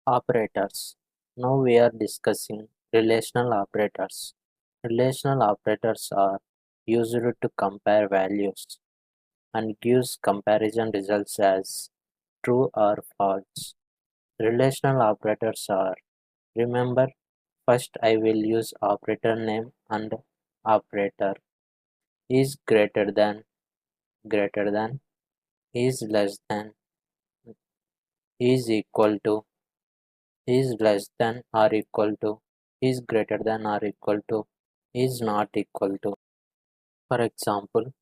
Operators. Now we are discussing relational operators. Relational operators are used to compare values and gives comparison results as true or false. Relational operators are, remember, first I will use operator name and operator is greater than, is less than, is equal to, is less than or equal to, is greater than or equal to, is not equal to. For example,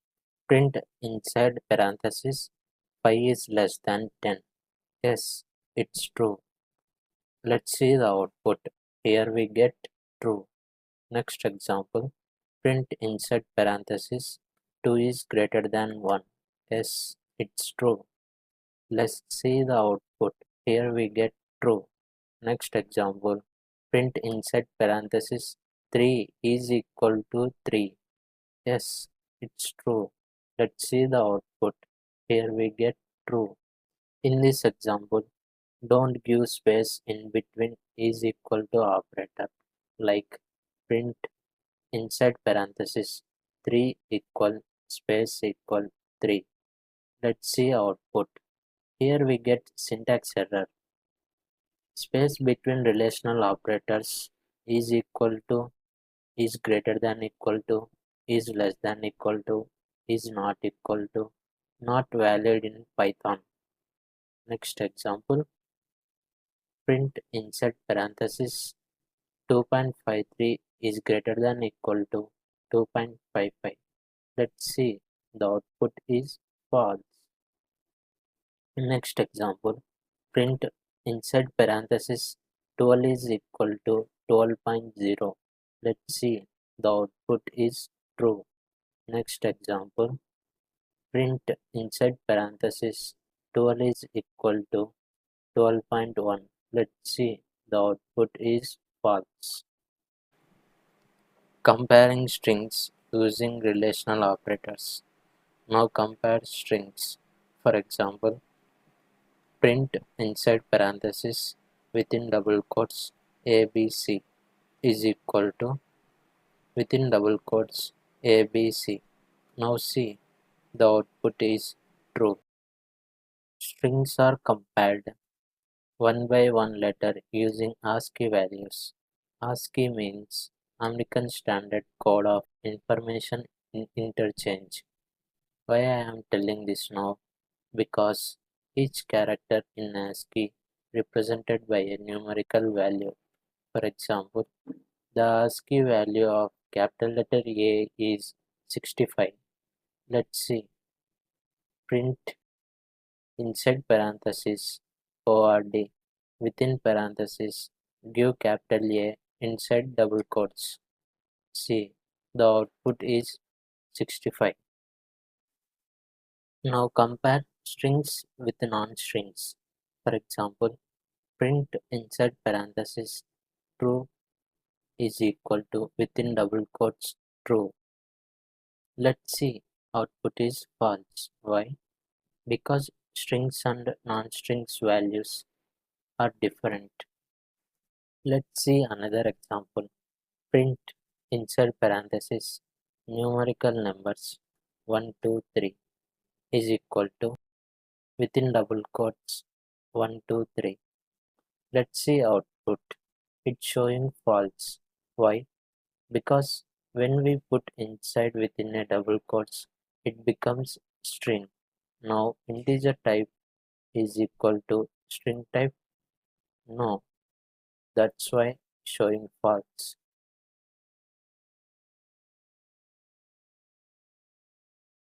print inside parenthesis 5 is less than 10. Yes, it's true. Let's see the output. Here we get true. Next example, print inside parenthesis 2 is greater than 1. Yes, it's true. Let's see the output. Here we get true. Next example, print inside parenthesis 3 is equal to 3. Yes, it's true. Let's see the output. Here we get true. In this example, don't give space in between is equal to operator like print inside parenthesis 3 equal space equal 3. Let's see output. Here we get syntax error. Space between relational operators is equal to, is greater than equal to, is less than equal to, is not equal to, not valid in Python. Next example, print inside parenthesis 2.53 is greater than equal to 2.55. Let's see, the output is false. Next example, print inside parenthesis 12 is equal to 12.0. Let's see, the output is true. Next example, print inside parenthesis 12 is equal to 12.1. Let's see, the output is false. Comparing strings using relational operators. Now compare strings. For example, print inside parenthesis within double quotes ABC is equal to within double quotes ABC. Now see, the output is true. Strings are compiled one by one letter using ASCII values. ASCII means American Standard Code of Information Interchange. Why I am telling this now? Because each character in ASCII represented by a numerical value. For example, the ASCII value of capital letter A is 65. Let's see. Print inside parenthesis ORD within parenthesis give capital A inside double quotes. See, the output is 65. Now compare strings with non-strings. For example, print inside parenthesis true is equal to within double quotes true. Let's see, output is false. Why? Because strings and non-strings values are different. Let's see another example. Print inside parenthesis numerical numbers 1, 2, 3 is equal to within double quotes 1, 2, 3. Let's see output. It's showing false. Why? Because when we put inside within a double quotes, it becomes string. Now integer type is equal to string type? No, that's why showing false.